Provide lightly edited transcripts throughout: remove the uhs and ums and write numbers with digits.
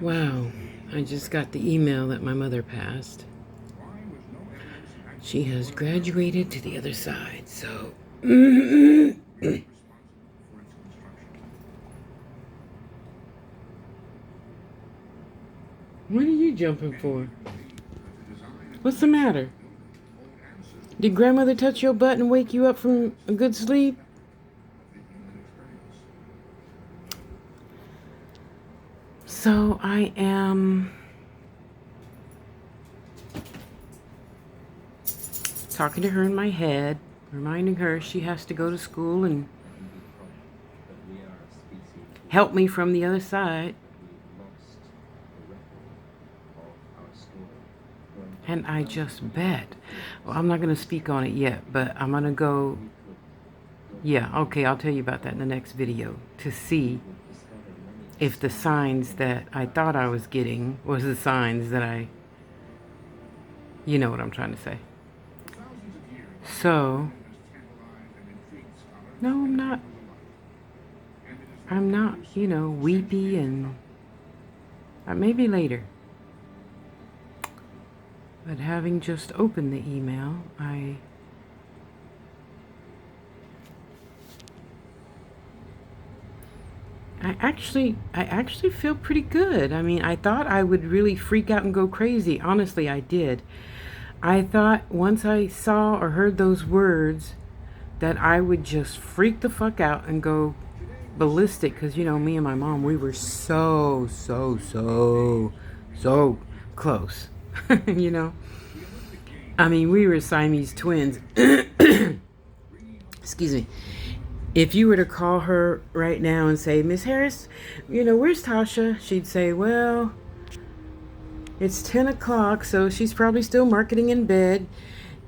Wow, I just got the email that my mother passed. She has graduated to the other side, so. What are you jumping for? What's the matter? Did grandmother touch your butt and wake you up from a good sleep? So I am talking to her in my head, reminding her she has to go to school and help me from the other side. And I just bet. Well, I'm not going to speak on it yet, but I'm going to go. Yeah, okay, I'll tell you about that in the next video to see if the signs that I thought I was getting was the signs that you know what I'm trying to say. So, no, I'm not. I'm not, weepy and maybe later. But having just opened the email, I actually feel pretty good. I mean, I thought I would really freak out and go crazy. Honestly, I did. I thought once I saw or heard those words that I would just freak the fuck out and go ballistic because, me and my mom, we were so close. I mean, we were Siamese twins. Excuse me. If you were to call her right now and say, Miss Harris, where's Tasha? She'd say, well, it's 10 o'clock, so she's probably still marketing in bed.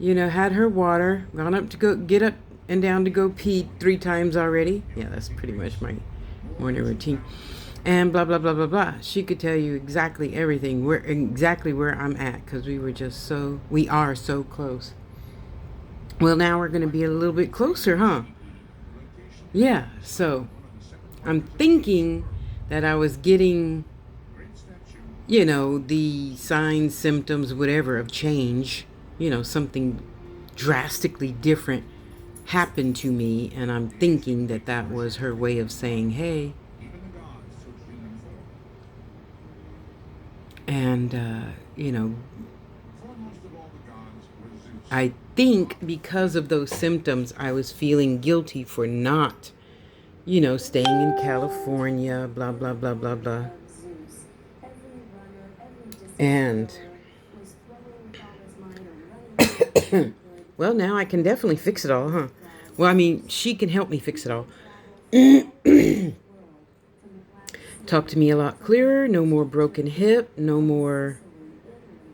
Had her water, gone up to go get up and down to go pee 3 times already. Yeah, that's pretty much my morning routine. And blah, blah, blah, blah, blah. She could tell you exactly everything, exactly where I'm at, because we are so close. Well, now we're going to be a little bit closer, huh? Yeah, so I'm thinking that I was getting, the signs, symptoms, whatever, of change, something drastically different happened to me, and I'm thinking that was her way of saying, hey. And, I think because of those symptoms, I was feeling guilty for not, staying in California, blah, blah, blah, blah, blah. And, well, now I can definitely fix it all, huh? Well, I mean, she can help me fix it all. Talk to me a lot clearer, no more broken hip, no more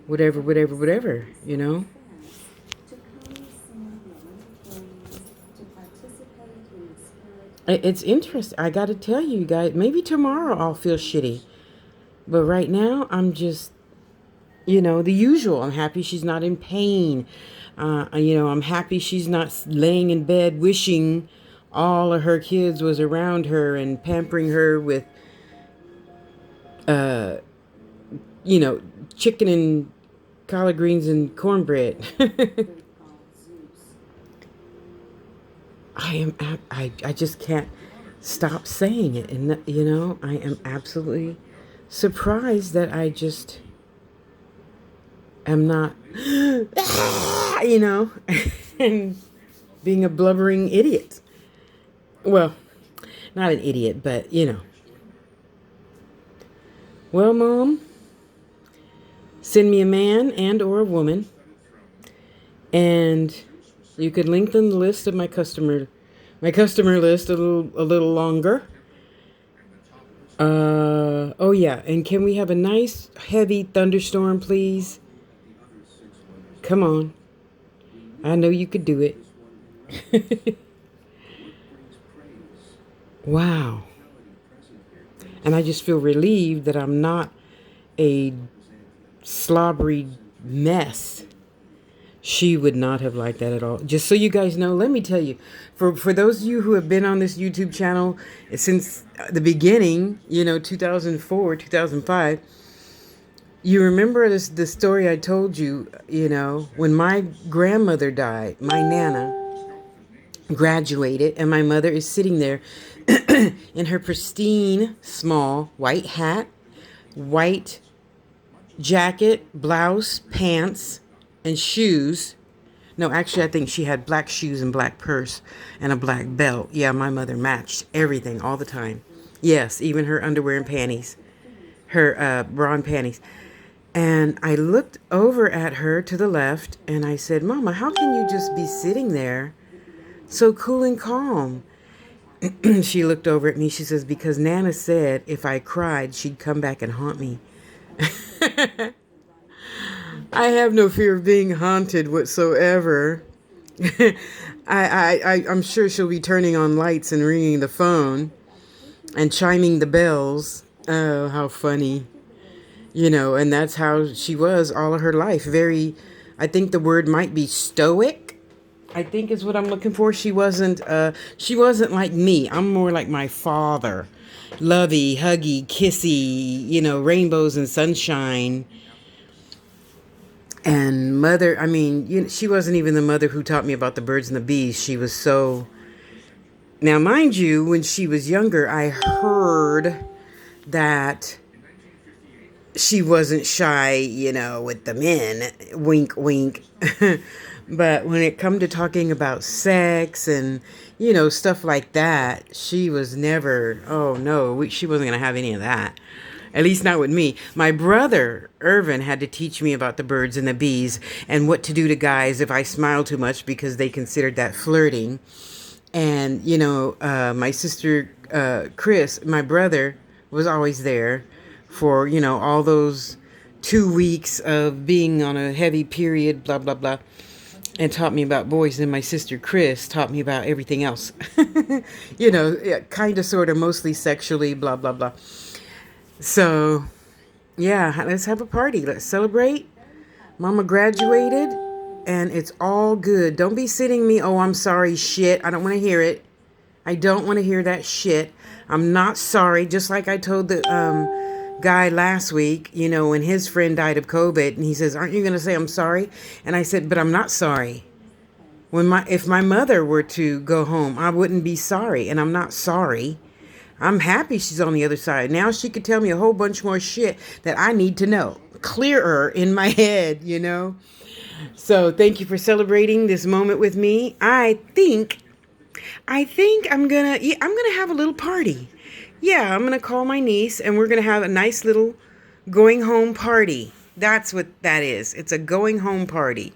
whatever, It's interesting. I got to tell you guys, maybe tomorrow I'll feel shitty. But right now, I'm just, the usual. I'm happy she's not in pain. I'm happy she's not laying in bed wishing all of her kids was around her and pampering her with, chicken and collard greens and cornbread. I just can't stop saying it. And, I am absolutely surprised that I just am not, and being a blubbering idiot. Well, not an idiot, but, Well, Mom, send me a man and or a woman, and you could lengthen the list of my customer list a little longer. Oh yeah, and can we have a nice heavy thunderstorm, please? Come on. I know you could do it. Wow. And I just feel relieved that I'm not a slobbery mess She would not have liked that at all. Just so you guys know, let me tell you, for those of you who have been on this YouTube channel since the beginning, 2004, 2005, you remember the story I told you, when my grandmother died, my Nana graduated, and my mother is sitting there in her pristine, small, white hat, white jacket, blouse, pants, and shoes. No, actually, I think she had black shoes and black purse and a black belt. Yeah, my mother matched everything all the time. Yes, even her underwear and panties, her bra and panties. And I looked over at her to the left and I said, Mama, how can you just be sitting there so cool and calm? She looked over at me. She says, because Nana said if I cried, she'd come back and haunt me. I have no fear of being haunted whatsoever. I'm sure she'll be turning on lights and ringing the phone and chiming the bells. Oh, how funny. And that's how she was all of her life. Very, I think the word might be stoic, I think is what I'm looking for. She wasn't like me. I'm more like my father. Lovey, huggy, kissy, rainbows and sunshine. And mother, I mean, she wasn't even the mother who taught me about the birds and the bees. She was so... Now, mind you, when she was younger, I heard that she wasn't shy, with the men. Wink, wink. But when it come to talking about sex and, stuff like that, she was never... Oh, no, she wasn't going to have any of that. At least not with me. My brother, Irvin, had to teach me about the birds and the bees and what to do to guys if I smiled too much because they considered that flirting. And, my sister, Chris, my brother, was always there for, all those 2 weeks of being on a heavy period, blah, blah, blah, and taught me about boys. And my sister, Chris, taught me about everything else. Kind of, sort of, mostly sexually, blah, blah, blah. So, yeah, let's have a party. Let's celebrate. Mama graduated, and it's all good. Don't be sitting me, oh, I'm sorry, shit. I don't want to hear it. I don't want to hear that shit. I'm not sorry. Just like I told the guy last week, when his friend died of COVID, and he says, aren't you going to say I'm sorry? And I said, but I'm not sorry. If my mother were to go home, I wouldn't be sorry, and I'm not sorry. I'm happy she's on the other side. Now she could tell me a whole bunch more shit that I need to know. Clearer in my head, So thank you for celebrating this moment with me. I think I'm gonna have a little party. Yeah, I'm gonna call my niece and we're gonna have a nice little going home party. That's what that is. It's a going home party.